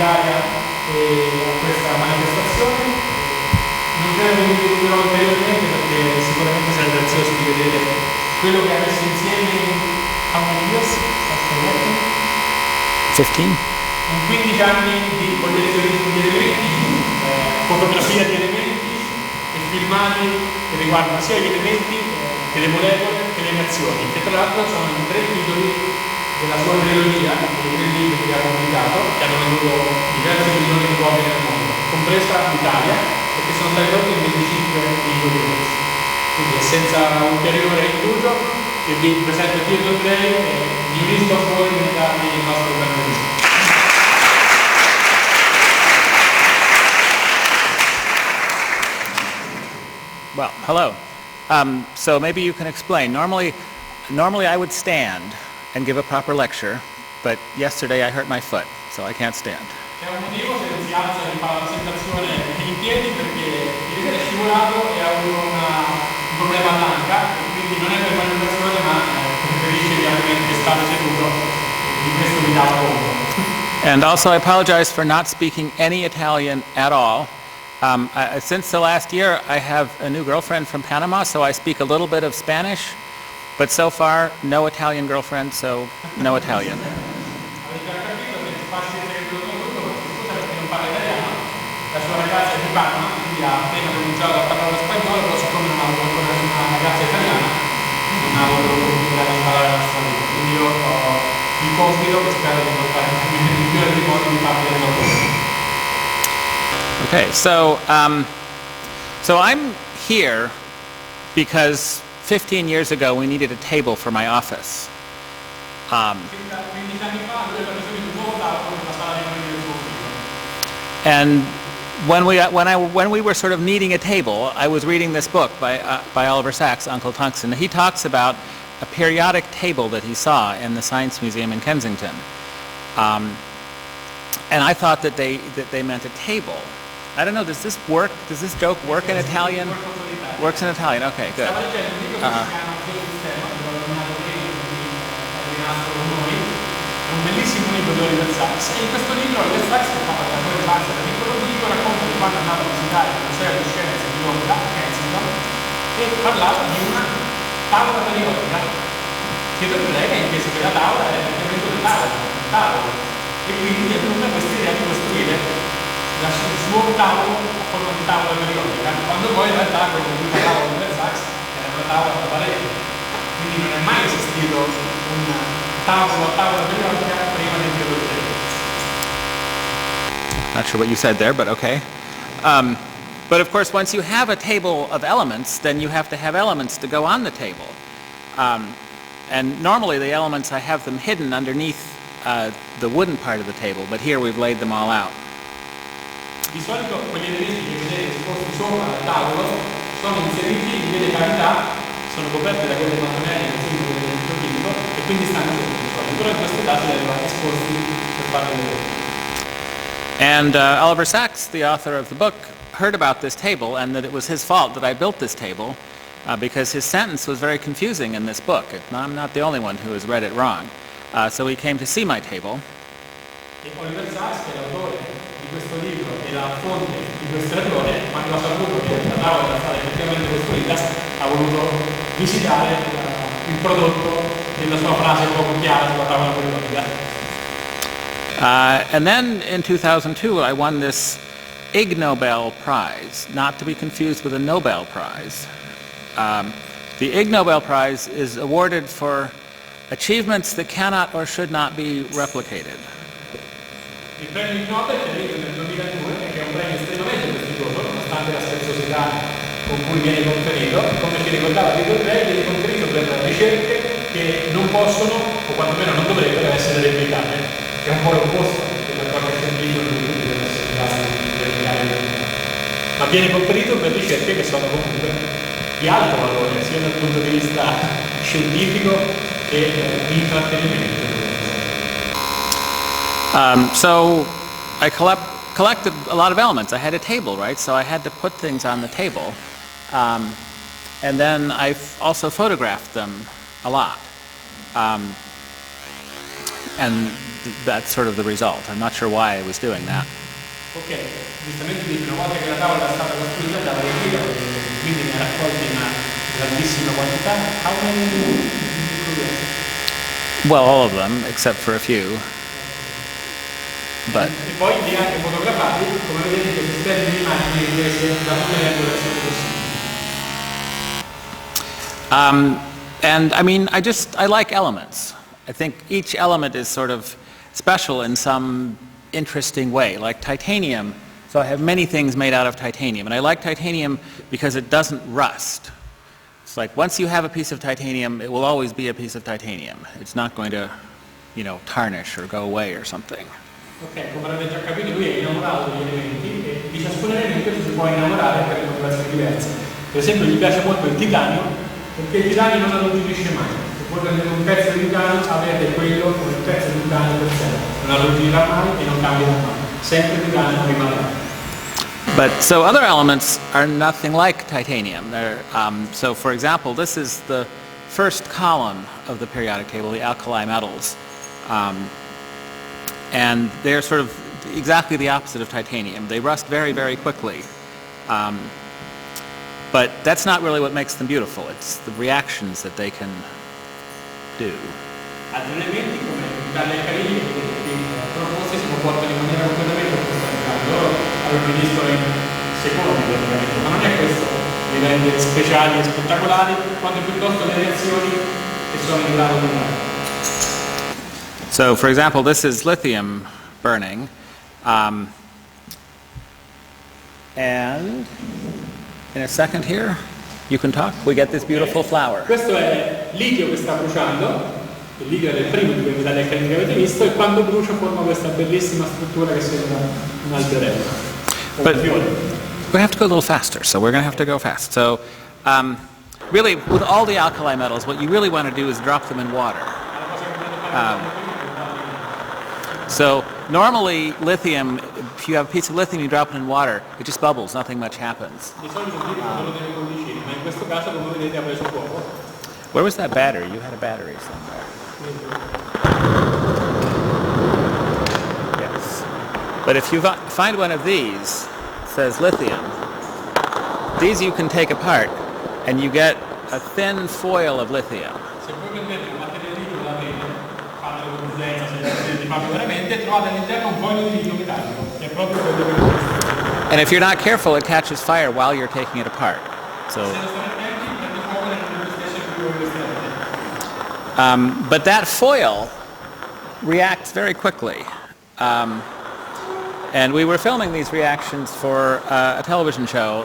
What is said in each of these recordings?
straordinaria a questa manifestazione. Non credo che vi illuminerò ulteriormente perché sicuramente siete ansiosi di vedere quello che ha messo insieme in how many years? 15? In 15 anni di collezione di elementi, fotografia di elementi e filmati che riguardano sia gli elementi che le molecole che le reazioni, che tra l'altro sono i 3 titoli della sua trilogia, dei 3 libri che ha pubblicato, che hanno venduto diversi milioni di copie nel mondo, compresa l'Italia, perché sono stati tradotti in 25 lingue diverse. Quindi senza ulteriore indugio, io vi presento Theodore e mi unisco a voi nel darvi il nostro benvenuto. Well, hello. So maybe you can explain. Normally I would stand and give a proper lecture, but yesterday I hurt my foot, so I can't stand. C'è un motivo se si alza e fa la presentazione in piedi perché ieri sera è scivolato e ha avuto un problema all'anca, quindi non è per manipolazione ma preferisce chiaramente stare seduto, di questo mi dava conto. And also I apologize for not speaking any Italian at all. Since the last year, I have a new girlfriend from Panama, so I speak a little bit of Spanish, but so far, no Italian girlfriend, so no Italian. Avete già capito che passi il segreto tutto, scusa perché non parla italiano, la sua ragazza è di Panama, quindi ha appena cominciato a parlare spagnolo, però siccome non ha avuto ancora una ragazza italiana, non ha avuto l'opportunità di imparare la sua lingua, quindi io ho il compito che spero di portare nel migliore dei modi di farmi del lavoro. Okay, so I'm here because 15 years ago we needed a table for my office. And when we were sort of needing a table, I was reading this book by Oliver Sacks, Uncle Tungsten. He talks about a periodic table that he saw in the Science Museum in Kensington. And I thought that they meant a table. I don't know, does this work? Does this joke work in Italian? Works in Italian, okay, good. Un bellissimo libro di Oliver Sacks e in questo libro Oliver Sacks che parla da due parti del libro racconta di quando andava a visitare il Museo di Scienze di Londra, Kensington, e parlava di una tavola periodica che dovrebbe invece che la tavola era praticamente un tavolo e quindi è venuta questa idea di costruire il suo tavolo a forma di tavola periodica, quando poi in realtà quello di cui parlava Oliver Sacks era una tavola da parete, quindi non è mai esistito un tavola periodica prima del Direttore. Not sure what you said there, but okay. But of course, once you have a table of elements, then you have to have elements to go on the table. And normally the elements, I have them hidden underneath the wooden part of the table, but here we've laid them all out. Di solito quegli elementi che vedete esposti sopra il tavolo sono inseriti in delle cavità, sono coperte da quelle mattonelle del simbolo del prototipo e quindi stanno sotto di solito, però in questo caso li arrivati esposti per fare le vedere. And Oliver Sacks, the author of the book, heard about this table and that it was his fault that I built this table because his sentence was very confusing in this book. I'm not the only one who has read it wrong. So he came to see my table. E Oliver Sacks, che è l'autore di questo libro e la fonte di questo errore, quando ha saputo che la tavola era stata effettivamente costruita, ha voluto visitare il prodotto della sua frase poco chiara sulla tavola periodica. And then in 2002 I won this Ig Nobel Prize, not to be confused with a Nobel Prize. The Ig Nobel Prize is awarded for achievements that cannot or should not be replicated. Il premio Nobel è vinto nel 2002, che è un premio estremamente prestigioso, nonostante la scherzosità con cui viene conferito, come ci ricordava Direttore, viene conferito per ricerche che non possono, o quantomeno non dovrebbero, essere replicate, che è un po' l'opposto dell'approccio scientifico in cui tutti devono essere gradi di replicare. Ma viene conferito per ricerche che sono comunque di alto valore, sia dal punto di vista scientifico che di intrattenimento. So I collected a lot of elements. I had a table, right? So I had to put things on the table. And then I also photographed them a lot. And that's sort of the result. I'm not sure why I was doing that. Ok, giustamente dici, una volta che la tavola è stata costruita andava eseguita, quindi ne ha raccolti una grandissima quantità. How many did you produce? Well, all of them, except for a few. But, E poi li ha anche fotografati, come vedete, questi serie di immagini riprese da tutte le angolazioni possibili. and I mean, I like elements. I think each element is sort of special in some interesting way, like titanium. So I have many things made out of titanium, and I like titanium because it doesn't rust. It's like once you have a piece of titanium, it will always be a piece of titanium. It's not going to, tarnish or go away or something. Ok, come avete già capito, lui è innamorato degli elementi e di ciascun elemento si può innamorare per motivazioni diverse. Per esempio gli piace molto il titanio, perché il titanio non arrugginisce mai. Se voi prendete un pezzo di titanio, avete quello come un pezzo di titanio per sempre. Non arrugginirà mai e non cambierà mai. Sempre titanio rimarrà. But so other elements are nothing like titanium. So for example, this is the first column of the periodic table, the alkali metals. And they're sort of exactly the opposite of titanium. They rust very, very quickly. But that's not really what makes them beautiful. It's the reactions that they can do. Altri elementi come dalla alcalini proposti si comportano in maniera completamente opposta. Loro arrugginiscono in secondi praticamente, ma non è questo li rende speciali e spettacolari, quanto piuttosto le reazioni che sono in grado di dare. So, for example, this is lithium burning, and in a second here, you can talk. We get this beautiful flower. Questo è lidio che sta bruciando, il lidio è il primo di quei metalli alcalini che avete visto, e quando brucia forma questa bellissima struttura che sembra un alberello. But we have to go a little faster, so we're going to have to go fast. So, really, with all the alkali metals, what you really want to do is drop them in water. So normally lithium, if you have a piece of lithium, you drop it in water, it just bubbles, nothing much happens. Where was that battery? You had a battery somewhere. Yes. But if you find one of these, it says lithium, these you can take apart and you get a thin foil of lithium. And if you're not careful, it catches fire while you're taking it apart. So, but that foil reacts very quickly. And we were filming these reactions for a television show,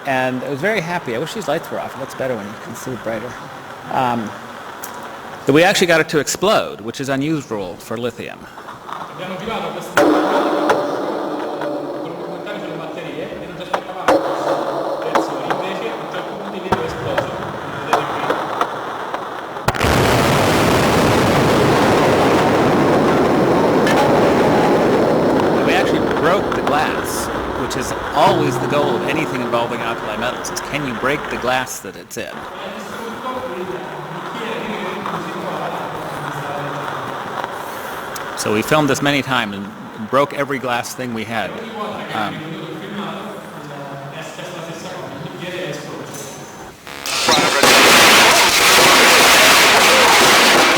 and I was very happy. I wish these lights were off. It looks better when you can see it brighter. That we actually got it to explode, which is unusual for lithium. And we actually broke the glass, which is always the goal of anything involving alkali metals, is can you break the glass that it's in? So we filmed this many times and broke every glass thing we had. The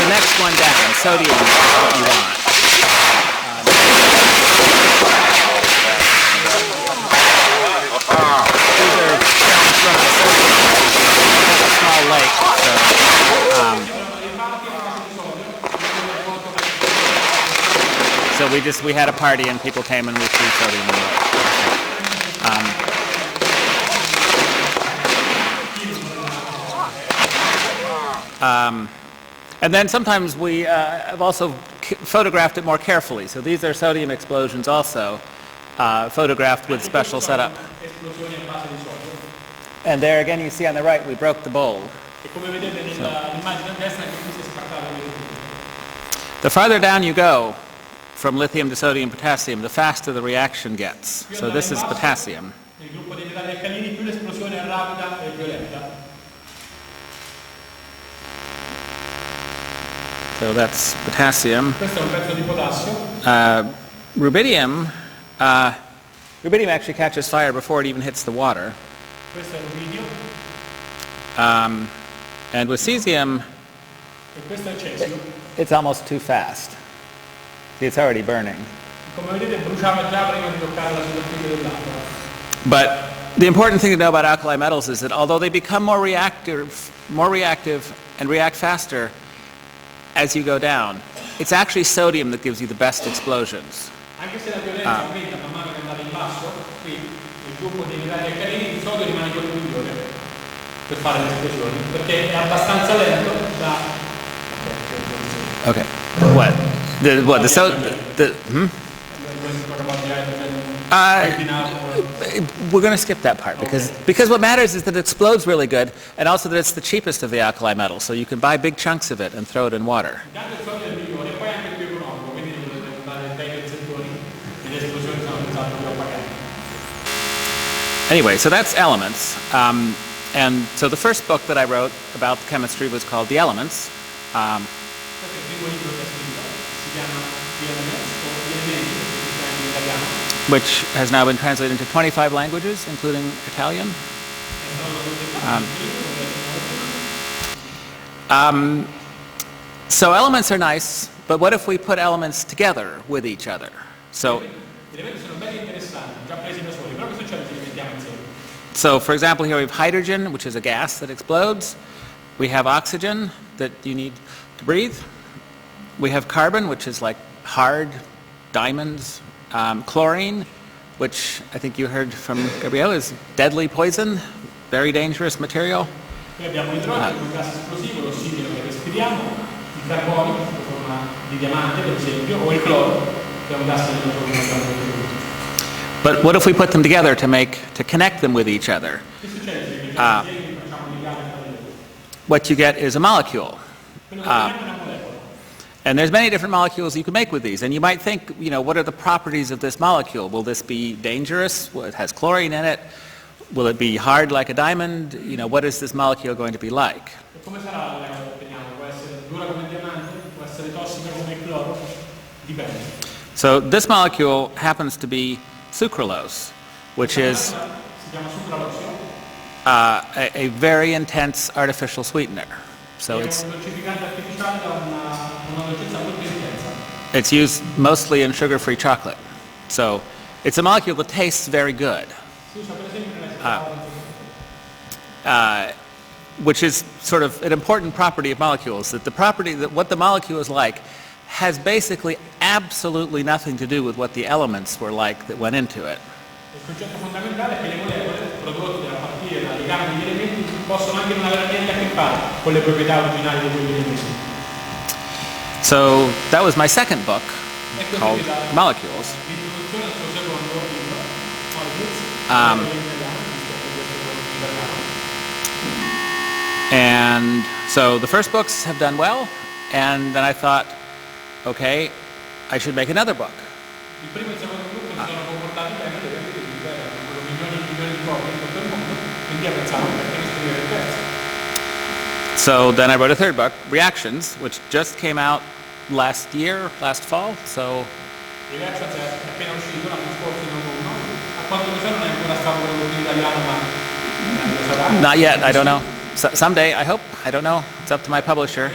next one down, sodium is what you want. These are films from a small lake. So we had a party and people came and we threw sodium in the lake. And then sometimes we have also photographed it more carefully. So these are sodium explosions also, photographed with special setup. And there again you see on the right we broke the bowl. The farther down you go, from lithium to sodium potassium, the faster the reaction gets. So this is potassium. So that's potassium. Questo è un pezzo di potassio. Rubidium actually catches fire before it even hits the water. Questo è rubidio. And with cesium, E questo è il cesio. it's almost too fast. See, it's already burning. Come vedete bruciava già prima di toccare la superficie dell'acqua. But the important thing to know about alkali metals is that although they become more reactive and react faster as you go down, it's actually sodium that gives you the best explosions. Anche se la violenza aumenta man mano che andate in basso, qui il gruppo dei metalli alcalini di solito rimane quello migliore per fare le esplosioni, perché è abbastanza lento da... Okay. What? We're going to skip that part because what matters is that it explodes really good, and also that it's the cheapest of the alkali metals, so you can buy big chunks of it and throw it in water. Anyway, so that's elements. And so the first book that I wrote about chemistry was called The Elements. Which has now been translated into 25 languages, including Italian. So elements are nice, but what if we put elements together with each other? So for example, here we have hydrogen, which is a gas that explodes. We have oxygen that you need to breathe. We have carbon, which is like hard diamonds. Chlorine, which I think you heard from Gabriele, is deadly poison, very dangerous material. Abbiamo l'idrogeno, un gas esplosivo, l'ossigeno che respiriamo, il carbonio, in forma di diamante per esempio, o il cloro, che è un gas che But what if we put them together to connect them with each other? What you get is a molecule. And there's many different molecules you can make with these. And you might think, what are the properties of this molecule? Will this be dangerous? Well, it has chlorine in it. Will it be hard like a diamond? What is this molecule going to be like? So this molecule happens to be sucralose, which is a very intense artificial sweetener. So it's used mostly in sugar-free chocolate. So it's a molecule that tastes very good, which is sort of an important property of molecules, that the property that what the molecule is like has basically absolutely nothing to do with what the elements were like that went into it. Il concetto fondamentale è che le molecole prodotte a partire dal legame degli elementi possono anche non avere niente a che fare con le proprietà originali di quegli elementi. So that was my second book called Molecules. And so the first books have done well, and then I thought, okay, I should make another book. So then I wrote a third book, Reactions, which just came out last fall. So not yet, I don't know. Someday, I hope. I don't know. It's up to my publisher.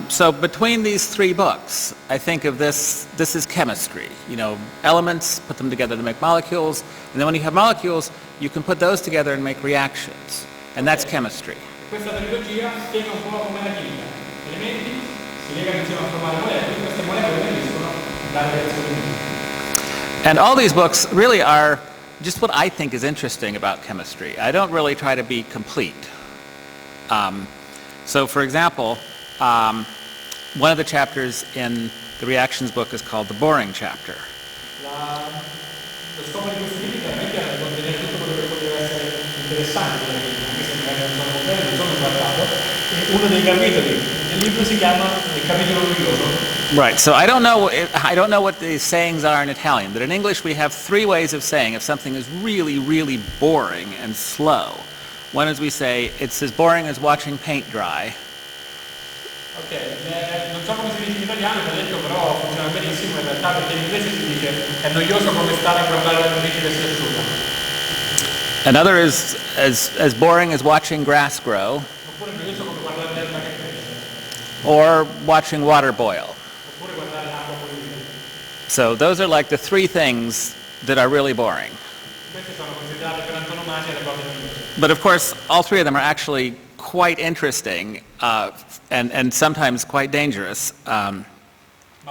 So between these three books, I think of this is chemistry. Elements, put them together to make molecules, and then when you have molecules, you can put those together and make reactions, and that's chemistry. Questa trilogia spiega un po' come la chimica. Elementi si legano insieme a formare molecole, queste molecole finiscono dalle reazioni. And all these books really are just what I think is interesting about chemistry. I don't really try to be complete. So for example, one of the chapters in the reactions book is called the boring chapter. Lo scopo di questo libro chiaramente era contenere tutto quello che poteva essere interessante, anche se magari non sono bene, non sono trattato. E uno dei capitoli del libro si chiama il capitolo noioso. Right. So I don't know what the sayings are in Italian, but in English we have three ways of saying if something is really, really boring and slow. One is we say, it's as boring as watching paint dry. Ok, non so come si dice in italiano, ti ho detto, però funziona benissimo in realtà perché in inglese si dice è noioso come stare a guardare la luce che si asciuga. Another is as boring as watching grass grow. Oppure è noioso come guardare l'erba che cresce. Or watching water boil. Oppure guardare l'acqua bollire. So those are like the three things that are really boring. Queste sono considerate per antonomasia le cose noiose. But of course, all three of them are actually quite interesting and sometimes quite dangerous. Ma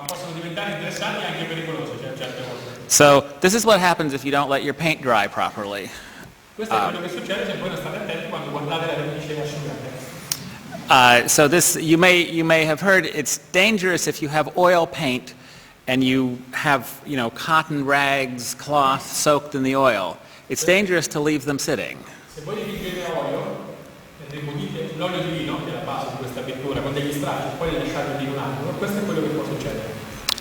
possono diventare interessanti e anche pericolose, certe volte. So this is what happens if you don't let your paint dry properly. Questo è quello che succede se voi non state attenti quando guardate la vernice asciugata. So this, you may have heard, it's dangerous if you have oil paint and you have, cotton rags, cloth soaked in the oil. It's dangerous to leave them sitting. Se voi dipingete olio e rimuovete l'olio di vino, che è la base di questa pittura, con degli stracci, poi li lasciate lì un attimo, questo è quello che può succedere.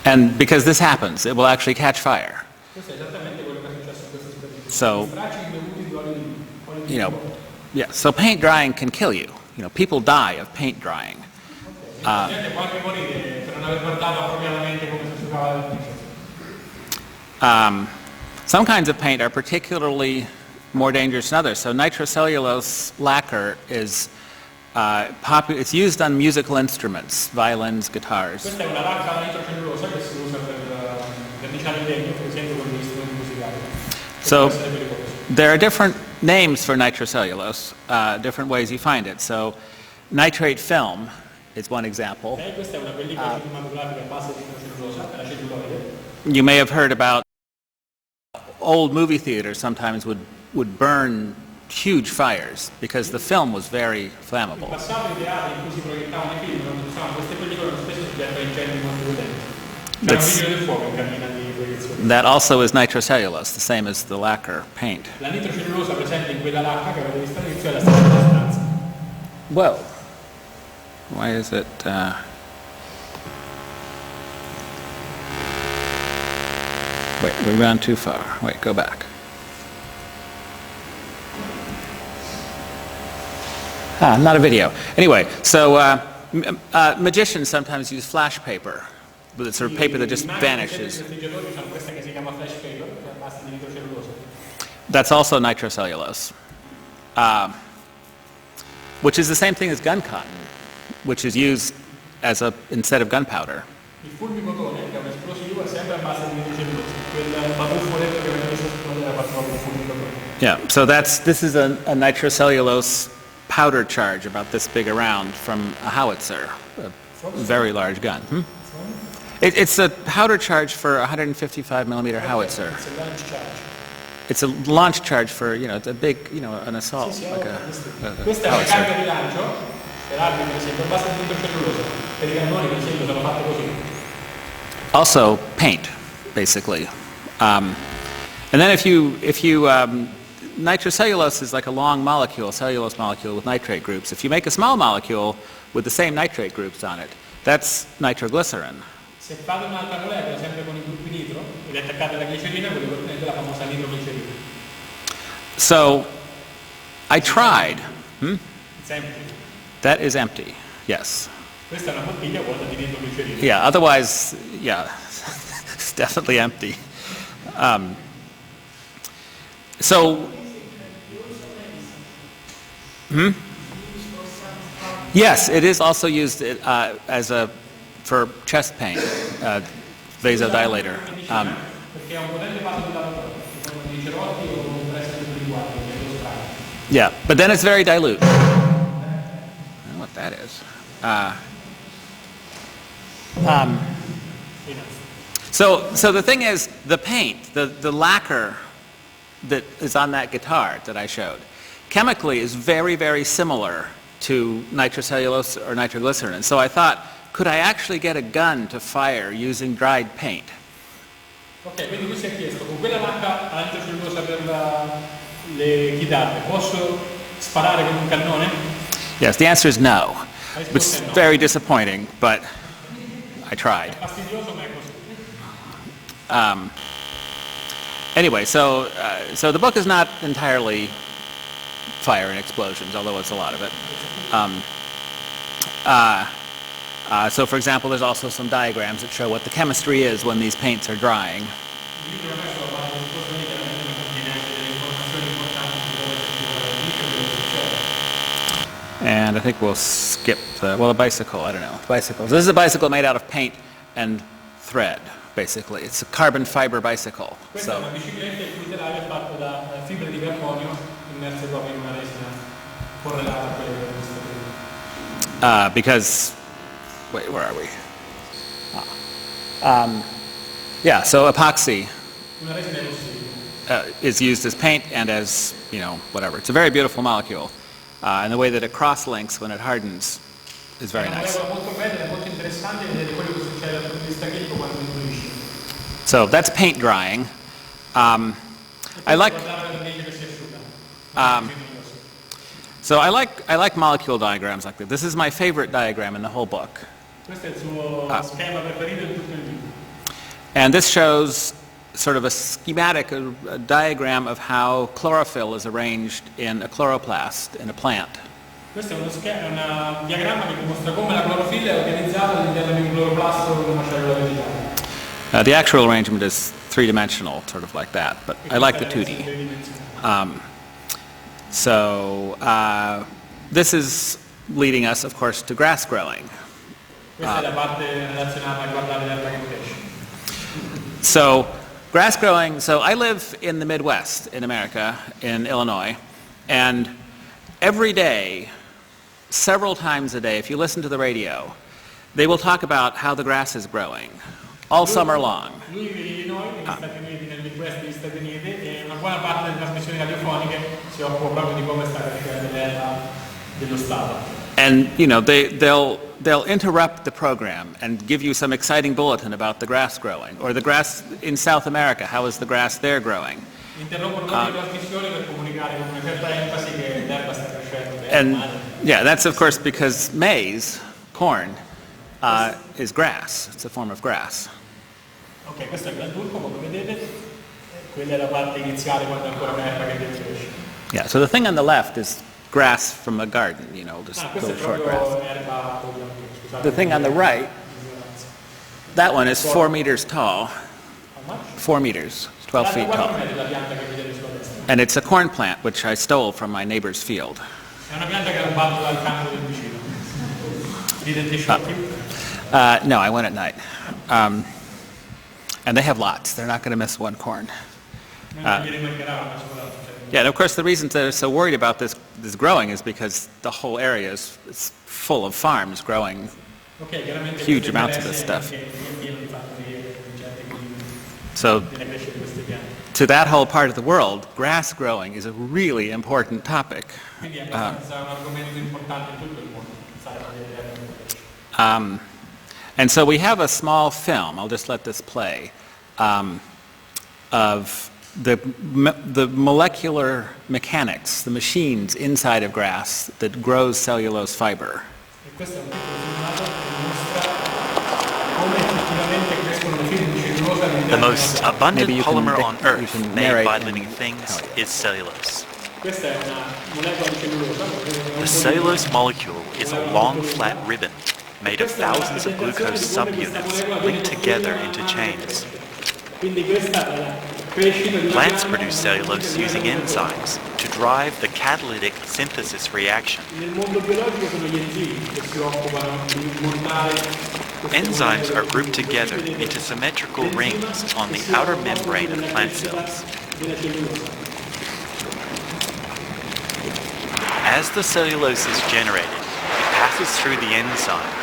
And because this happens, it will actually catch fire. Questo è esattamente quello che è successo in questa esperienza. So, Gli stracci imbevuti di olio di vino. Yeah, so paint drying can kill you. People die of paint drying. La gente può anche morire per non aver guardato appropriatamente come si asciugava la vernice. Some kinds of paint are particularly more dangerous than others. So nitrocellulose lacquer is it's used on musical instruments, violins, guitars. Questa è una lacca nitrocellulosa che si usa per verniciare il legno, per esempio con gli strumenti musicali. So there are different names for nitrocellulose, different ways you find it. So nitrate film is one example. Questa è una pellicola cinematografica a base di nitrocellulosa, la celluloide. You may have heard about old movie theaters sometimes would burn huge fires because the film was very flammable. In passato i teatri in cui si proiettavano i film non usavano queste pellicole, spesso si gettano incendi molto violenti. C'era un vigile del fuoco in cabina di proiezione. That also is nitrocellulose, the same as the lacquer paint. La nitrocellulosa presente in quella lacca che avete visto all'inizio è la stessa sostanza. Whoa. Why is it... Wait, we've gone too far. Wait, go back. Not a video. Anyway, so magicians sometimes use flash paper, but it's sort of paper that just vanishes. That's also nitrocellulose, which is the same thing as gun cotton, which is used as instead of gunpowder. Il fulmicotone, che è un esplosivo, è sempre a base di nitrocellulosa. Quel batuffoletto che avete visto esplodere era fatto con fulmicotone. Yeah, so this is a nitrocellulose powder charge about this big around from a howitzer, a very large gun. It's a powder charge for a 155 millimeter howitzer. It's a launch charge. It's a launch charge for, it's a big, an assault, like a Questa è una howitzer. carga di lancio, per armi per esempio, a base di nitrocellulosa. Per i cannoni per esempio sono fatte così. Also paint, basically. And then if you nitrocellulose is like a long molecule, cellulose molecule with nitrate groups. If you make a small molecule with the same nitrate groups on it, that's nitroglycerin. Se fate un'altra molecola sempre con i gruppi nitro ed attaccate alla glicerina, quello che ottenete è la famosa nitroglicerina. So I tried. It's empty. That is empty, yes. Questa è una bottiglia vuota di nitroglicerina. Yeah, otherwise, yeah, it's definitely empty. So, yes, it is also used for chest pain, vasodilator. Perché è un potente vasodilatore, come dei cerotti o compresse liquati, nello strano. Yeah, but then it's very dilute. I don't know what that is. So the thing is, the paint, the lacquer that is on that guitar that I showed, chemically is very, very similar to nitrocellulose or nitroglycerin. So I thought, could I actually get a gun to fire using dried paint? Ok, quindi lui si è chiesto, con quella lacca a nitrocellulosa per le chitarre, posso sparare con un cannone? Yes, the answer is no. It's very disappointing, but I tried. È fastidioso, ma è così. Anyway, so the book is not entirely fire and explosions, although it's a lot of it. So for example, there's also some diagrams that show what the chemistry is when these paints are drying. And I think we'll skip the bicycle, I don't know, bicycles. This is a bicycle made out of paint and thread, basically. It's a carbon fiber bicycle. Questa è una bicicletta il cui telaio è fatto da fibre di carbonio immerse proprio in una resina correlata a quelle che ho visto prima. Because, wait, where are we? Yeah, so epoxy Una resina epossibile. is used as paint and as, whatever. It's a very beautiful molecule. And the way that it cross-links when it hardens is very nice. So that's paint drying. I like molecule diagrams like this. This is my favorite diagram in the whole book. And this shows sort of a schematic, a diagram of how chlorophyll is arranged in a chloroplast in a plant. Questo è un diagramma che dimostra come la clorofilla è organizzata all'interno di un cloroplasto con una cellula vegetale. The actual arrangement is three-dimensional, sort of like that, but I like the 2D. This is leading us, of course, to grass growing. Questa è la parte relazionata a guardare l'erba che cresce. So grass growing, so I live in the Midwest in America, in Illinois, and every day, several times a day, if you listen to the radio, they will talk about how the grass is growing all summer long. Lui vive in Illinois, negli Stati Uniti, nel Midwest degli Stati Uniti, e una buona parte delle trasmissioni radiofoniche si occupa proprio di come sta crescendo l'erba dello Stato. And, they'll interrupt the program and give you some exciting bulletin about the grass growing, or the grass in South America, how is the grass there growing? Interrompono proprio le trasmissioni per comunicare con una certa enfasi che l'erba sta crescendo bene. And yeah, that's of course because maize, corn, is grass. It's a form of grass. Ok, questo è il granturco, come vedete, quella è la parte iniziale quando è ancora un'erba che deve crescere. Yeah, so the thing on the left is grass from a garden, just Questa little è short proprio grass. erba, scusate. The thing on the right, that one is 4 meters tall. How much? 4 meters, 12 feet tall. La pianta che vedete sulla destra. And it's a corn plant, which I stole from my neighbor's field. È una pianta che ha rubato dal campo del vicino. Didn't they shock you? No, I went at night. And they have lots. They're not going to miss one corn. Yeah, and of course the reason they're so worried about this growing is because the whole area is full of farms growing huge amounts of this stuff. So to that whole part of the world, grass growing is a really important topic. And so we have a small film, I'll just let this play, of the molecular mechanics, the machines inside of grass that grows cellulose fiber. The most abundant Maybe you can polymer on you Earth can made narrate by and living things tell you. is cellulose. Questa è una molecola di cellulosa. The cellulose molecule is a long, flat ribbon made of thousands of glucose subunits linked together into chains. Plants produce cellulose using enzymes to drive the catalytic synthesis reaction. Enzymes are grouped together into symmetrical rings on the outer membrane of plant cells. As the cellulose is generated, it passes through the enzyme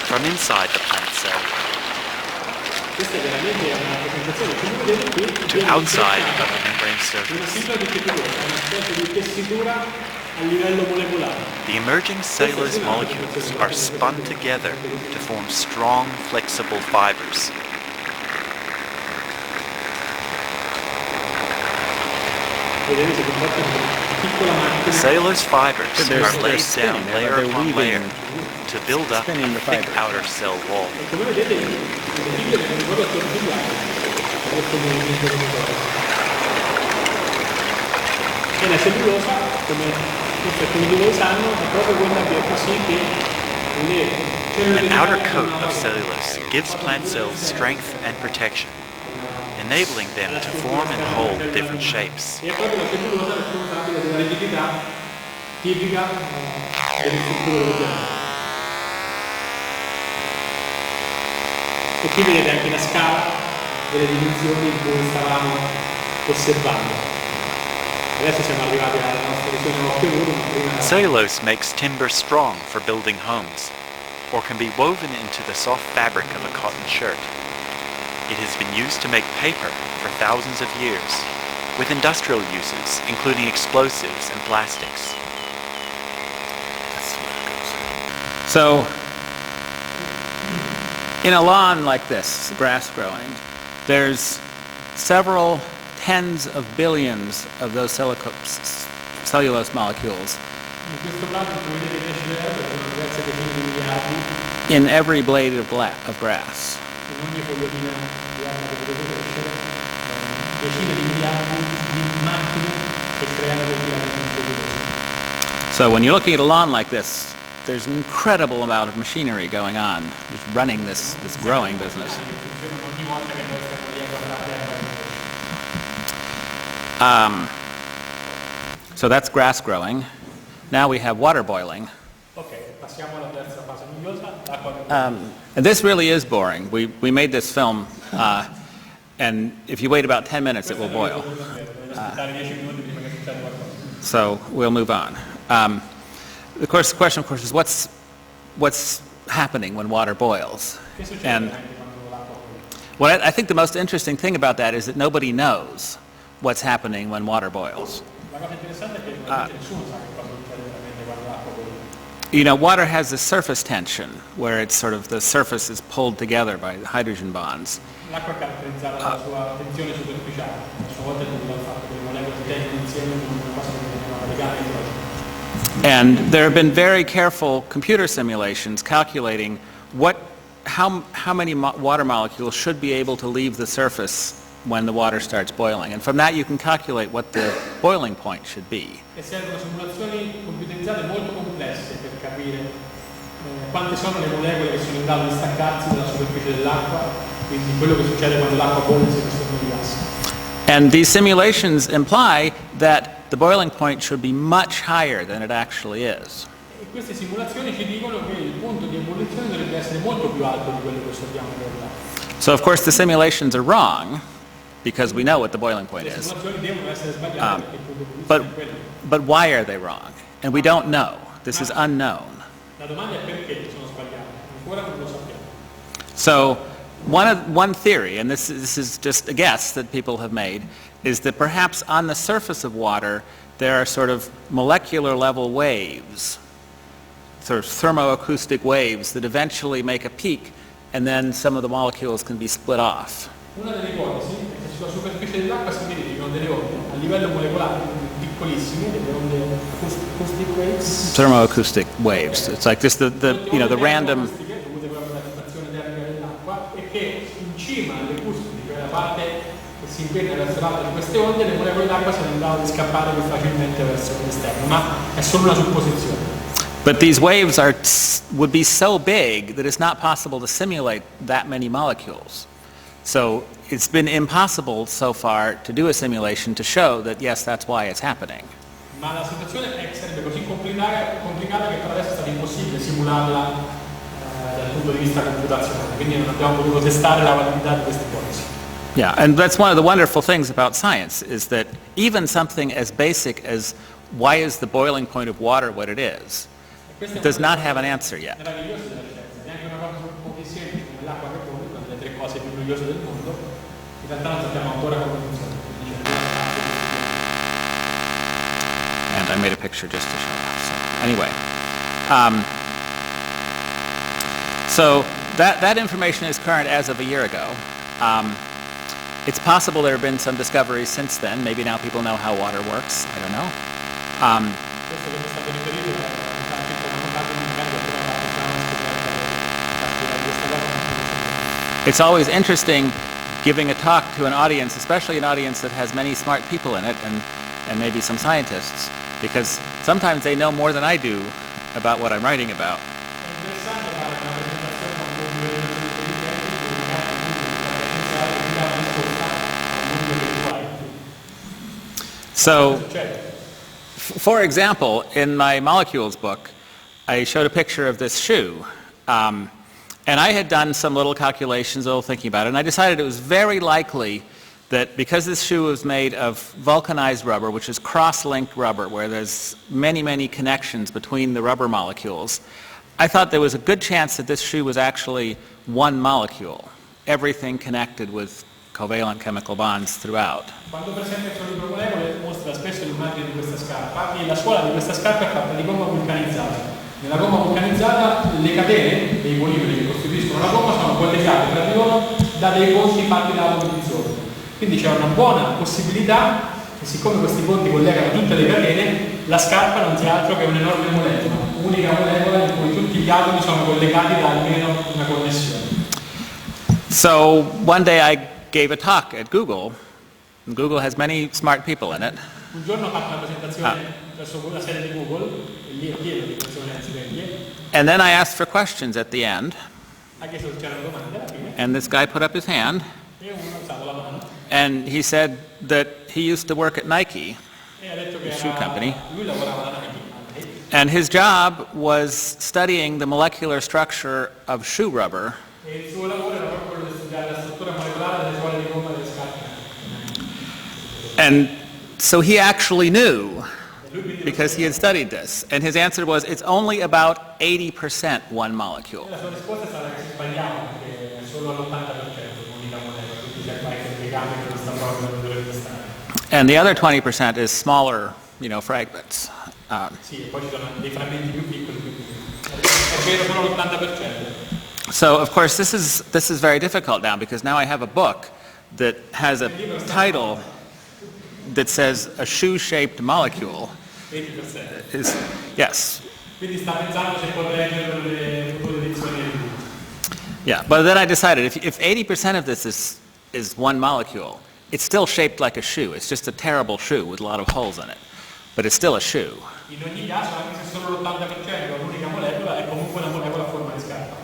from inside the plant cell to outside of the membrane surface. The emerging cellulose molecules are spun together to form strong, flexible fibers. The cellulose fibers are laid down layer upon layer to build up a thick outer cell wall. E la cellulosa, come tutti di voi sanno, è proprio quella che fa sì che le cellule An outer coat of cellulose gives plant cells strength and protection, enabling them to form and hold different shapes. e è proprio la cellulosa responsabile della rigidità tipica delle strutture del pianeta. E qui vedete anche la scala delle dimensioni in cui stavamo osservando. Adesso siamo arrivati alla nostra visione occhio nudo, ma prima Cellulose makes timber strong for building homes, or can be woven into the soft fabric of a cotton shirt. It has been used to make paper for thousands of years, with industrial uses, including explosives and plastics. So, in a lawn like this, grass growing, there's several tens of billions of those cellulose molecules in questo prato in cui vedete crescere l'erba ci sono diverse decine di miliardi, in every blade of grass. in ogni fogliotina di erba che vedete crescere, decine di miliardi di macchine che creano dei filamenti cellulosi. So when you're looking at a lawn like this, there's an incredible amount of machinery going on, just running this growing business. Ogni volta che noi stiamo lì a guardare l'erba che cresce. So that's grass growing. Now we have water boiling. Ok, passiamo alla terza fase noiosa, l'acqua che And this really is boring. We made this film, and if you wait about 10 minutes, it will boil. deve aspettare 10 minuti prima che succeda qualcosa. So we'll move on. The question, of course, is what's happening when water boils? Che succede And anche quando l'acqua bolle? what I think the most interesting thing about that is that nobody knows what's happening when water boils. La cosa interessante è che veramente nessuno sa che cosa succede veramente quando l'acqua bolle. You know, water has a surface tension where it's sort of the surface is pulled together by the hydrogen bonds. L'acqua è caratterizzata dalla sua tensione superficiale, a sua volta è dovuta al fatto che le molecole si tengono insieme con una cosa che si chiama legame idrogeno. And there have been very careful computer simulations calculating how many water molecules should be able to leave the surface when the water starts boiling. And from that you can calculate what the boiling point should be. E servono simulazioni computerizzate molto complesse per capire quante sono le molecole che sono in grado di staccarsi dalla superficie dell'acqua, quindi quello che succede quando l'acqua bolle si trasforma in gas. And these simulations imply that the boiling point should be much higher than it actually is. E queste simulazioni ci dicono che il punto di ebollizione dovrebbe essere molto più alto di quello che osserviamo in realtà. So of course the simulations are wrong because we know what the boiling point Le is. simulazioni devono essere sbagliate perché il punto di ebollizione è quello. But why are they wrong? And we don't know. This is unknown. La domanda è perché sono sbagliate, ancora non lo sappiamo. So one theory, and this is just a guess that people have made, is that perhaps on the surface of water there are sort of molecular level waves, sort of thermoacoustic waves that eventually make a peak and then some of the molecules can be split off. Una delle ipotesi è che sulla superficie dell'acqua si verificano delle onde a livello molecolare piccolissime, delle onde acoustic waves. Thermoacoustic waves. It's like just the random. Dovute proprio alla vibrazione termica dell'acqua e che in cima alle custodi, cioè la parte che si impegna verso l'alto di queste onde, le molecole d'acqua siano in grado di scappare più facilmente verso l'esterno, ma è solo una supposizione. But these waves would be so big that it's not possible to simulate that many molecules. So it's been impossible so far to do a simulation to show that yes, that's why it's happening. Ma la situazione sarebbe così complicata che per adesso è stato impossibile simularla dal punto di vista computazionale, quindi non abbiamo potuto testare la validità di queste ipotesi. Yeah, and that's one of the wonderful things about science is that even something as basic as why is the boiling point of water what it is, it does not have an answer yet. Meraviglioso della scienza, neanche una cosa così semplice come l'acqua che bolle, una delle tre cose più noiose del mondo, in realtà non sappiamo ancora come funziona. And I made a picture just to show that. So anyway, so that information is current as of a year ago. It's possible there have been some discoveries since then. Maybe now people know how water works. I don't know. Questo che mi sta per riferire è It's always interesting giving a talk to an audience, especially an audience that has many smart people in it, and and maybe some scientists, because sometimes they know more than I do about what I'm writing about. È interessante fare una presentazione a un mondo delle persone intelligenti dove magari appunto la scienziata ti dà una risposta al mondo che tu hai. So, Succede. for example, in my molecules book, I showed a picture of this shoe. And I had done some little calculations, a little thinking about it, and I decided it was very likely that because this shoe was made of vulcanized rubber, which is cross-linked rubber, where there's many, many connections between the rubber molecules, I thought there was a good chance that this shoe was actually one molecule, everything connected with covalent chemical bonds throughout. Quando presenta il suo libro molecole mostra spesso l'immagine di questa scarpa e la suola di questa scarpa è fatta di gomma vulcanizzata. Nella gomma vulcanizzata le catene dei polimeri che costituiscono la gomma sono collegate tra di loro da dei ponti fatti da atomi di solito. Quindi c'è una buona possibilità che siccome questi ponti collegano tutte le catene, la scarpa non sia altro che un'enorme molecola, unica molecola in cui tutti gli atomi sono collegati da almeno una connessione. So one day I gave a talk at Google. Google has many smart people in it. Un giorno ho fatto una presentazione verso la sede di Google, e lì è pieno di persone sveglie. And then I asked for questions at the end, Ha chiesto se c'erano domande alla fine, and this guy put up his hand, e uno ha alzato la mano and he said that he used to work at Nike, e ha detto che The shoe company. lui lavorava alla Nike. and his job was studying the molecular structure of shoe rubber, E il suo lavoro era proprio quello di studiare la struttura molecolare delle suole di gomma delle scarpe. and so he actually knew, because he had studied this, and his answer was, it's only about 80% one molecule. E la sua risposta è stata che si sbagliava, perché è solo all'80% l'unica molecola, quindi c'è qualche legame che non sta proprio dove dovrebbe stare. And the other 20% is smaller, fragments. Sì, e poi ci sono dei frammenti più piccoli, più piccoli. È vero solo l'80%. So, of course, this is very difficult now, because now I have a book that has a title that says a shoe-shaped molecule. 20%. Yes. Quindi sta pensando se può leggere per le future edizioni del libro. Yeah, but then I decided if 80% of this is one molecule, it's still shaped like a shoe. It's just a terrible shoe with a lot of holes in it, but it's still a shoe. In ogni caso, anche se solo l'80% è l'unica molecola, è comunque una molecola a forma di scarpa.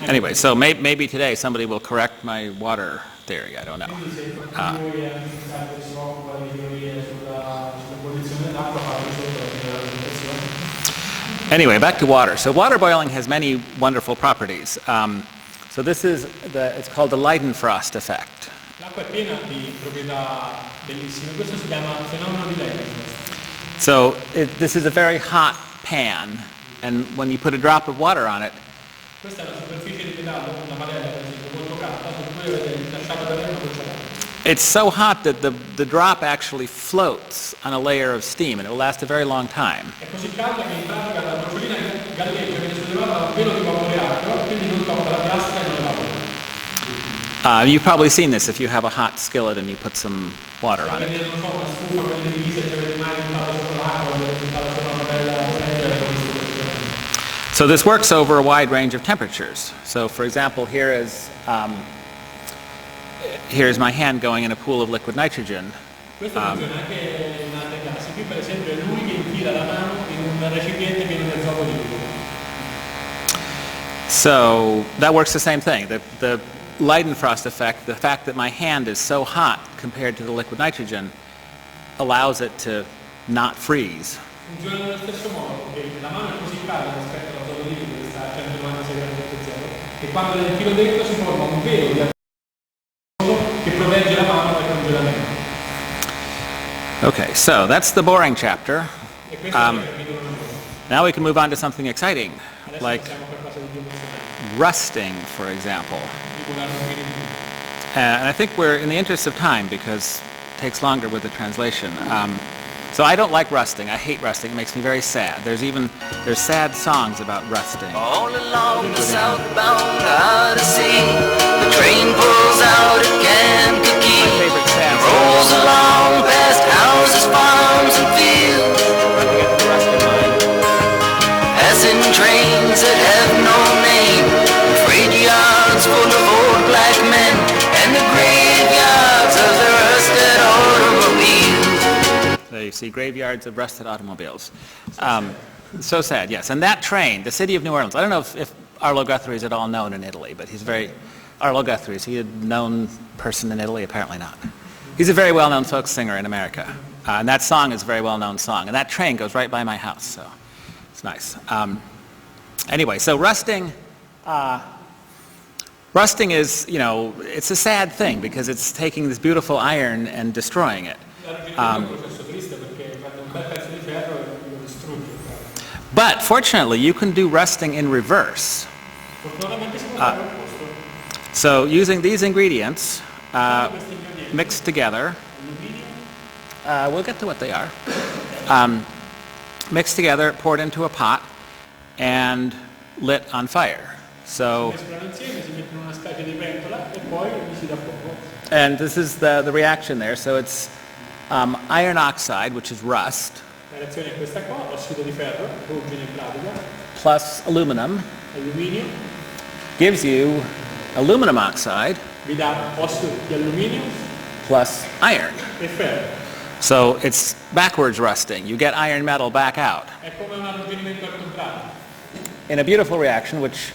Anyway, so maybe today somebody will correct my water theory. I don't know. Quindi se qualcuno di voi è interessato si occupa di teorie sulla condizione dell'acqua, fatelo sotto la presentazione. Anyway, back to water. So water boiling has many wonderful properties. So this is it's called the Leidenfrost effect. L'acqua è piena di proprietà bellissime, questo si chiama fenomeno di Leidenfrost. So this is a very hot pan, and when you put a drop of water on it, Questa è una superficie di metallo, una padella per esempio molto calda, su cui avete lasciato cadere una goccia d'acqua. it's so hot that the drop actually floats on a layer of steam, and it will last a very long time. È così calda che in pratica la briciolina galleggia, viene sollevata da un velo di vapore acqua, quindi non tocca la piastra e non evapora. You've probably seen this if you have a hot skillet and you put some water on it. Vedete, non so, una stufa con le divise, ci avete mai buttato sotto l'acqua, avete buttato sopra una bella padella con questo procedimento. So this works over a wide range of temperatures. So for example, here's my hand going in a pool of liquid nitrogen. Questo funziona anche in altri casi. Qui per esempio è lui che infila la mano in un recipiente pieno di azoto liquido. So that works the same thing. The Leidenfrost effect, the fact that my hand is so hot compared to the liquid nitrogen, allows it to not freeze. Funziona nello stesso modo, che la mano è così calda rispetto all'azoto liquido che sta a 196 gradi che quando la infilo dentro si forma un velo di azoto che protegge la mano dal congelamento. Okay, so that's the boring chapter. E questo è il capitolo numero 1. Now we can move on to something exciting, Adesso like passiamo a qualcosa di più emozionante, rusting, for example. tipo un arco di più. And I think we're in the interest of time because it takes longer with the translation. So I don't like rusting. I hate rusting. It makes me very sad. There's sad songs about rusting. All along the southbound Odyssey, the train pulls out at Kankakee, My favorite sad rolls song. along past houses, farms, and fields, I get the rust in mind. passing trains that have no name, freight yards full of old black men, and the graveyards of their see graveyards of rusted automobiles. So sad, yes. And that train, the city of New Orleans, I don't know if Arlo Guthrie is at all known in Italy, but Arlo Guthrie, is he a known person in Italy? Apparently not. He's a very well-known folk singer in America. And that song is a very well-known song. And that train goes right by my house, so it's nice. Anyway, so rusting is, it's a sad thing because it's taking this beautiful iron and destroying it. But fortunately, you can do rusting in reverse. So using these ingredients mixed together, we'll get to what they are, mixed together, poured into a pot, and lit on fire. So, and this is the reaction there. So it's iron oxide, which is rust, plus aluminum, gives you aluminum oxide, plus iron. So it's backwards rusting. You get iron metal back out. In a beautiful reaction, which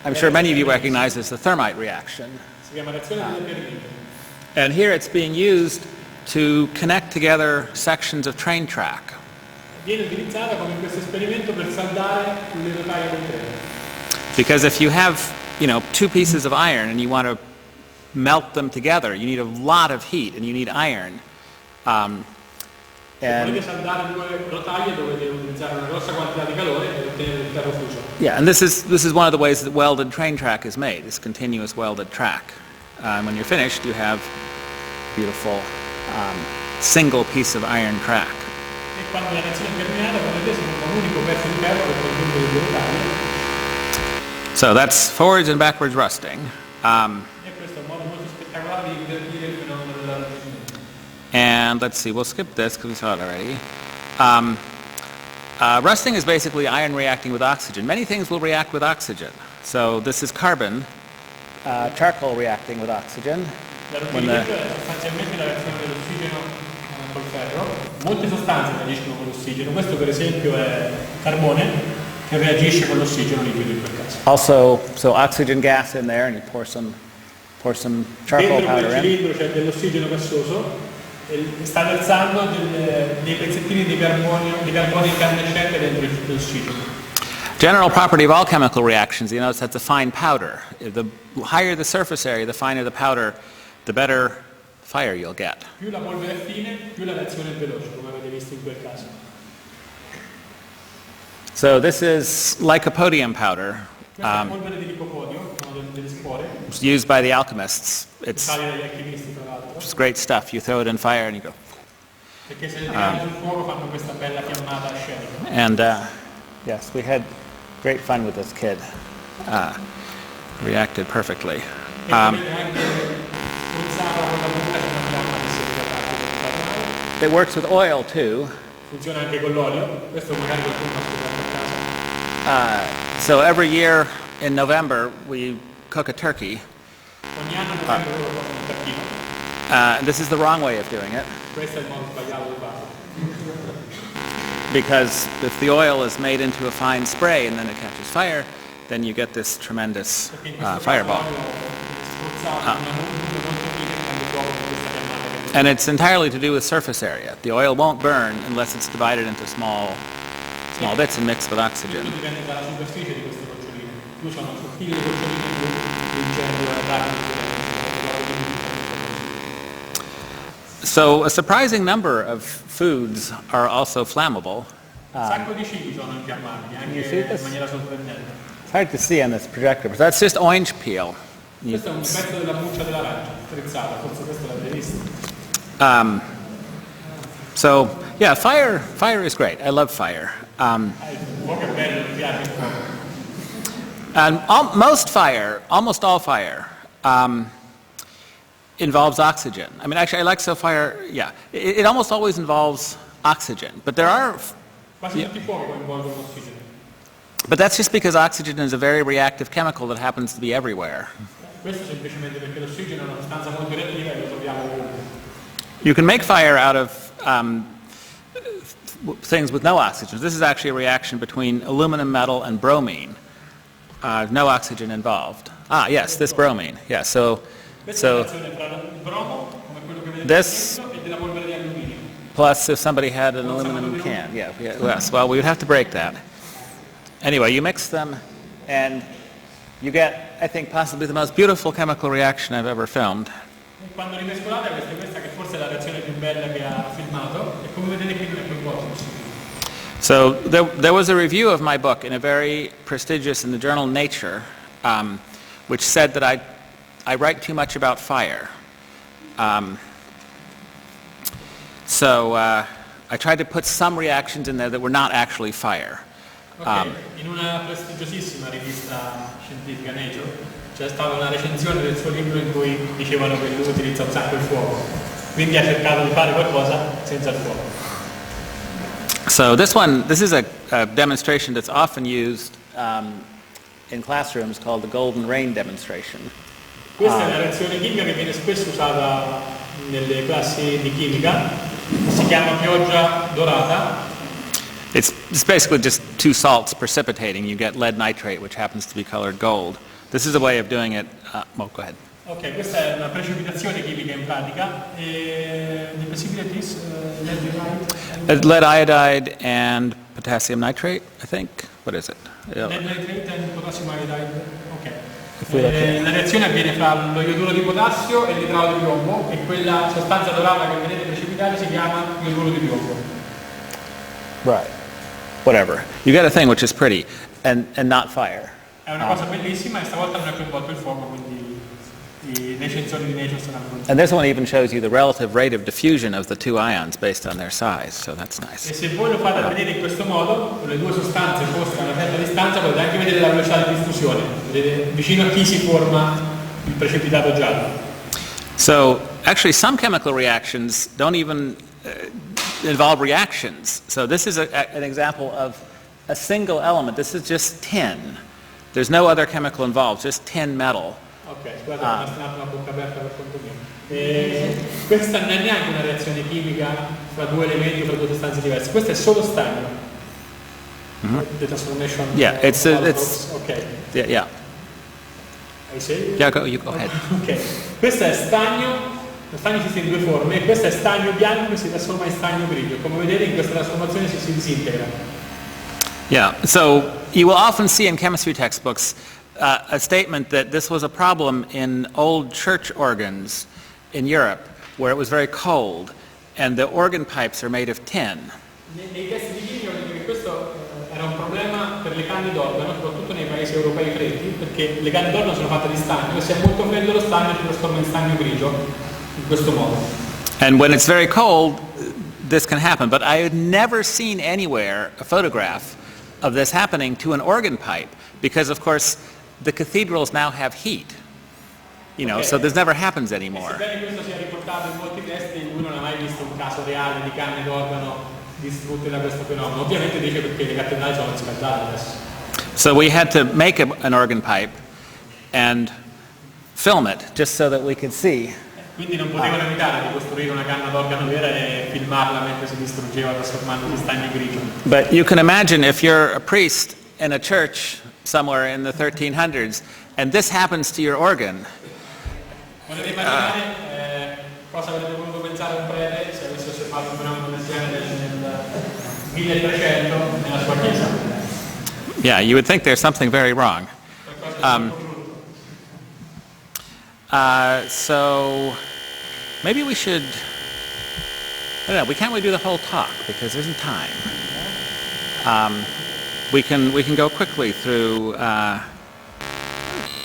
I'm sure many of you recognize as the thermite reaction. And here it's being used to connect together sections of train track. Because if you have, two pieces of iron and you want to melt them together, you need a lot of heat and you need iron. Yeah, and this is one of the ways that welded train track is made, this continuous welded track. When you're finished, you have beautiful single piece of iron track. So that's forwards and backwards rusting. And let's see, we'll skip this because we saw it already. Rusting is basically iron reacting with oxygen. Many things will react with oxygen. So this is carbon, charcoal reacting with oxygen. Molte sostanze reagiscono con l'ossigeno. Questo per esempio è carbone che reagisce con l'ossigeno liquido in quel caso. Also, so oxygen gas in there and you pour some charcoal powder in. Dentro quel cilindro c'è dell'ossigeno gassoso e sta versando dei pezzettini di carbonio incandescente dentro l'ossigeno. General property of all chemical reactions, you notice that's a fine powder. The higher the surface area, the finer the powder, the better fire you'll get. Più la polvere è fine, più la reazione è veloce, come avete visto in quel caso. So this is lycopodium powder. Questa è polvere di licopodio, delle spore. It's used by the alchemists. It's dagli alchimisti, tra l'altro. great stuff. You throw it in fire and you go. Perché se le tirate sul fuoco fanno questa bella fiammata scenica. And yes, we had great fun with this kid. Reacted perfectly. It works with oil too. Funziona anche con l'olio. Questo magari qualcuno a So every year in November we cook a turkey. Ogni anno novembre loro fanno un tacchino. This is the wrong way of doing it. Questo è il modo sbagliato di farlo. Because if the oil is made into a fine spray and then it catches fire, then you get this tremendous fireball. And it's entirely to do with surface area. The oil won't burn unless it's divided into small bits and mixed with oxygen. So a surprising number of foods are also flammable. You see this? It's hard to see on this projector, but that's just orange peel. Questo è un pezzo della buccia dell'arancia, frizzata, forse questo l'avete visto. So yeah, fire is great. I love fire. And almost all fire involves oxygen. I mean, actually, I like fire. Yeah, it almost always involves oxygen, but there are. Quasi tutti i fuochi coinvolgono l'ossigeno. But that's just because oxygen is a very reactive chemical that happens to be everywhere. Questo semplicemente perché l'ossigeno è una sostanza molto reattiva e lo troviamo ovunque. You can make fire out of things with no oxygen. This is actually a reaction between aluminum metal and bromine. No oxygen involved. Yes, this bromine. Yeah, so this plus if somebody had an aluminum can. Yes. Well, we would have to break that. Anyway, you mix them and you get, I think, possibly the most beautiful chemical reaction I've ever filmed. Quando rimescolate questa che forse è la reazione più bella che ha filmato e come vedete qui non è coinvolto. So there was a review of my book in a very prestigious in the journal Nature, which said that I write too much about fire. So I tried to put some reactions in there that were not actually fire. In una prestigiosissima rivista scientifica Nature c'è stata una recensione del suo libro in cui dicevano che lui utilizza un sacco il fuoco, quindi ha cercato di fare qualcosa senza il fuoco. So this is a demonstration that's often used in classrooms called the golden rain demonstration. Questa è una reazione chimica che viene spesso usata nelle classi di chimica, si chiama pioggia dorata. It's basically just two salts precipitating. You get lead nitrate, which happens to be colored gold. This is a way of doing it. Go ahead. Ok, questa è una precipitazione chimica in pratica. The precipitate is lead iodide and potassium nitrate, I think. What is it? Lead nitrate and potassium iodide. Ok. La reazione avviene fra lo ioduro di potassio e l'idraulo di piombo e quella sostanza dorata che vedete precipitare si chiama ioduro di piombo. Right. Whatever. You get a thing which is pretty and not fire. È una cosa bellissima e stavolta non è coinvolto il fuoco, quindi i recensori di Nature saranno contenti. And this one even shows you the relative rate of diffusion of the two ions based on their size, so that's nice. E se voi lo fate vedere in questo modo, con le due sostanze poste a una certa distanza, potete anche vedere la velocità di diffusione. Vedete vicino a chi si forma il precipitato giallo. So actually some chemical reactions don't even involve reactions. So this is an example of a single element. This is just tin. There's no other chemical involved, just tin metal. Ok, scusate, ho una bocca aperta per conto mio. Questa non è neanche una reazione chimica fra due elementi o fra due sostanze diverse. Questo è solo stagno. The transformation. Yeah, it's okay. Yeah. I say? Yeah, you go ahead. Ok. Questo è stagno. Lo stagno esiste in due forme e questo è stagno bianco che si trasforma in stagno grigio. Come vedete in questa trasformazione si disintegra. Yeah, so you will often see in chemistry textbooks a statement that this was a problem in old church organs in Europe where it was very cold and the organ pipes are made of tin. Nei testi di chimica dicono che questo era un problema per le canne d'organo, soprattutto nei paesi europei freddi, perché le canne d'organo sono fatte di stagno e se è molto freddo lo stagno si trasforma in stagno grigio in questo modo. And when it's very cold, this can happen, but I had never seen anywhere a photograph of this happening to an organ pipe because of course the cathedrals now have heat, so this never happens anymore. Sebbene questo sia riportato in molti testi, lui non ha mai visto un caso reale di canne d'organo distrutte da questo fenomeno. Ovviamente dice perché le cattedrali sono riscaldate adesso. So we had to make an organ pipe and film it just so that we could see. Quindi non potevano evitare di costruire una canna d'organo vera e filmarla mentre si distruggeva trasformando in stagno grigio. But you can imagine if you're a priest in a church somewhere in the 1300s and this happens to your organ. Potete immaginare cosa avrebbe voluto pensare un prete se avesse osservato un fenomeno del genere nel 1300 nella sua chiesa? Yeah, you would think there's something very wrong. So maybe we should, I don't know, can't we do the whole talk because there isn't time. We can go quickly through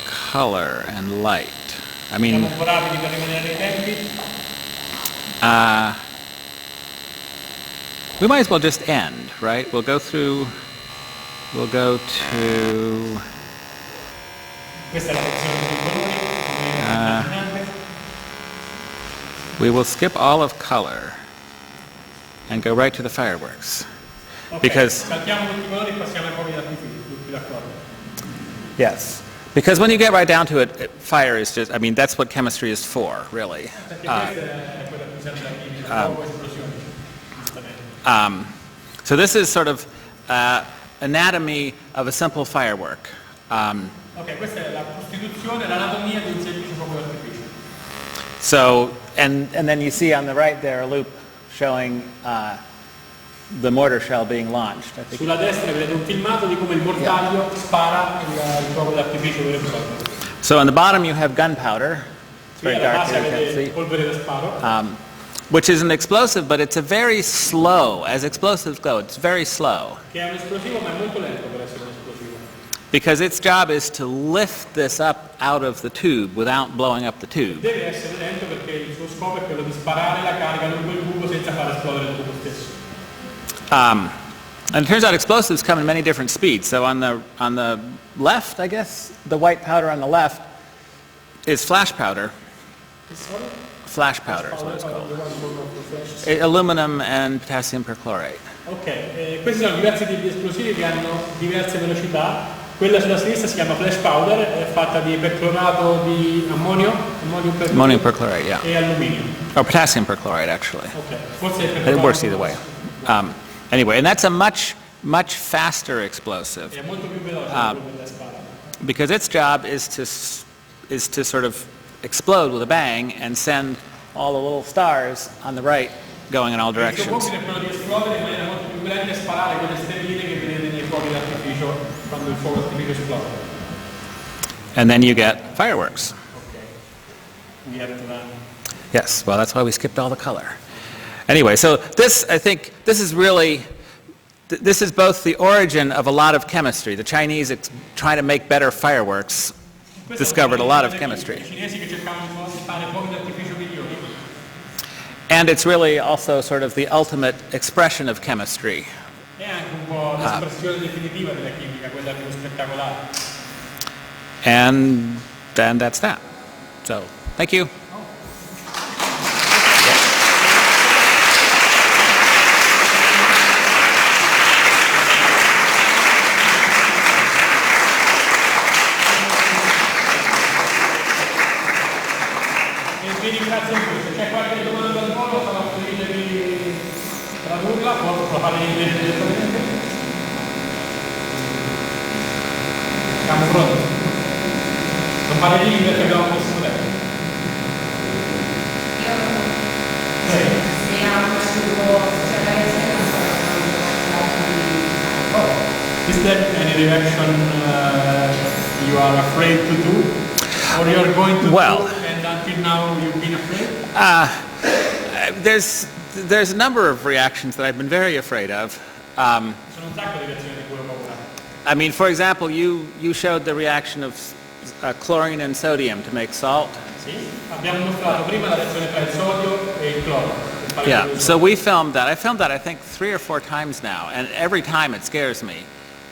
color and light. I mean, we might as well just end, right? We'll go to we will skip all of color and go right to the fireworks. Because yes, because when you get right down to it, fire is just, that's what chemistry is for, really. So this is sort of anatomy of a simple firework. Ok, questa è la costituzione, l'anatomia di un semplice fuoco d'artificio. So, and then you see on the right there a loop showing the mortar shell being launched. I think. Sulla destra vedete un filmato di come il mortaio spara il fuoco d'artificio vero e proprio. So on the bottom you have gunpowder. It's Qui very alla dark base here, you can't avete see. polvere da sparo. Which is an explosive, but it's a very slow, as explosives go, it's very slow. Che è un esplosivo ma è molto lento per essere un esplosivo. Because its job is to lift this up out of the tube without blowing up the tube. Deve essere lento perché il suo scopo è quello di sparare la carica lungo il tubo senza far esplodere il tubo stesso. And it turns out explosives come in many different speeds. So on the left, I guess, the white powder on the left is flash powder. Flash powder is what it's called. Aluminum and potassium perchlorate. Ok, questi sono diversi tipi di esplosivi che hanno diverse velocità. Quella sulla sinistra si chiama flash powder, è fatta di perclorato di Ammonium perchlorate, yeah. e alluminio. Or potassium perchlorate, actually. Ok, forse è It perclorato. works either way. Anyway, and that's a much faster explosive È molto più veloce della spara. because its job is to sort of explode with a bang and send all the little stars on the right going in all Il suo directions. compito è quello di esplodere in maniera molto più grande e sparare quelle stelline che vedete nei fuochi d'artificio quando il fuoco d'artificio esplode. And then you get fireworks. We have to Yes, well, that's why we skipped all the color. Anyway, so this, I think, this is really, this is both the origin of a lot of chemistry. The Chinese trying to make better fireworks discovered a lot of chemistry. I cinesi che cercavano di fare fuochi d'artificio migliori. And it's really also sort of the ultimate expression of chemistry. È anche un po' l'espressione definitiva della chimica, quella più spettacolare. And then that's that. So, thank you. Vi ringrazio tutti. Se c'è qualche domanda al volo, sarò felice di tradurla, posso fare in inglese direttamente. Siamo pronti. Non fare in inglese perché abbiamo un prossimo tempo. Is there any reaction you are afraid to do? Or you are going to Well, do and until now you've been afraid? there's a number of reactions that I've been very afraid of. Sono un sacco di reazioni di cui ho paura. I mean, for example, you showed the reaction of chlorine and sodium to make salt. Sì? Abbiamo mostrato prima la reazione tra il sodio e il cloro. per fare Yeah, quello so we filmed that. I filmed that I think 3 or 4 times now, and every time it scares me.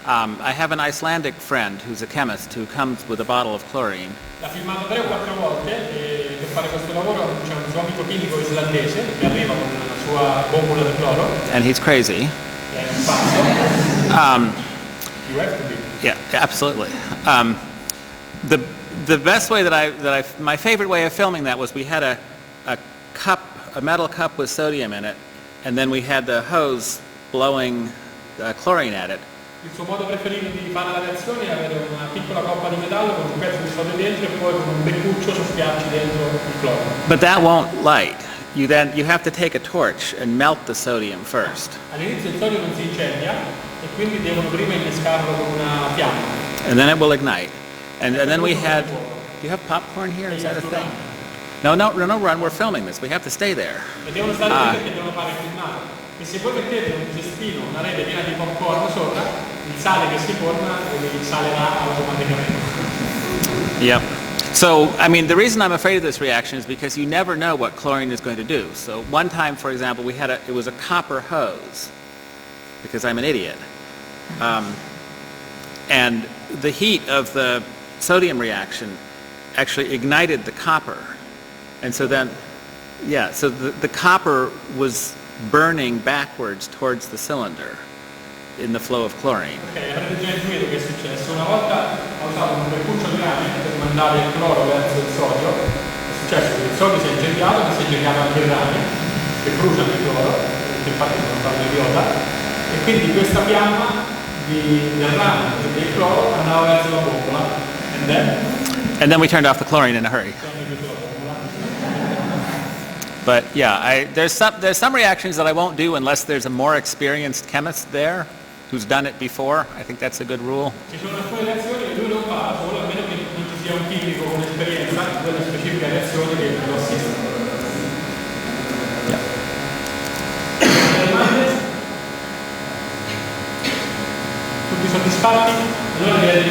I have an Icelandic friend who's a chemist who comes with a bottle of chlorine. L'ha filmato 3 o 4 volte e per fare questo lavoro c'è un suo amico chimico islandese che arriva con la sua bombola di cloro, And he's crazy. è un pazzo. You have to be. Yeah, absolutely. The best way my favorite way of filming that was we had a cup, a metal cup with sodium in it, and then we had the hose blowing chlorine at it. Il suo modo preferito di fare la reazione è avere una piccola coppa di metallo con un pezzo di sodio dentro e poi con un beccuccio soffiarci dentro il cloro. But that won't light. You have to take a torch and melt the sodium first. All'inizio il sodio non si incendia e quindi devono prima innescarlo con una fiamma. And then it will ignite. And then we had, do you have popcorn here? Is that a thing? No, run, we're filming this. We have to stay there. E devono stare lì perché devono fare il filmato. E se voi mettete un cestino, una rete piena di popcorn sopra, il sale che si forma salerà automaticamente. Yep. So, I mean, the reason I'm afraid of this reaction is because you never know what chlorine is going to do. So one time, for example, it was a copper hose, because I'm an idiot. And the heat of the sodium reaction actually ignited the copper. And so then, so the copper was burning backwards towards the cylinder in the flow of chlorine. Ok, avrete già intuito che è successo. Una volta ho usato un beccuccio di rame per mandare il cloro verso il sodio. È successo che il sodio si è incendiato, ma si è incendiato anche il rame, che bruciano il cloro, che infatti sono stato idiota. e quindi questa fiamma del rame e del cloro andava verso la bombola, And then we turned off the chlorine in a hurry. But yeah, there's some reactions that I won't do unless there's a more experienced chemist there who's done it before. I think that's a good rule. Ci sono alcune reazioni che lui non fa, solo a meno che non ci sia un chimico con esperienza di quella specifica reazione che lo assista. Tutti soddisfatti? Allora direi di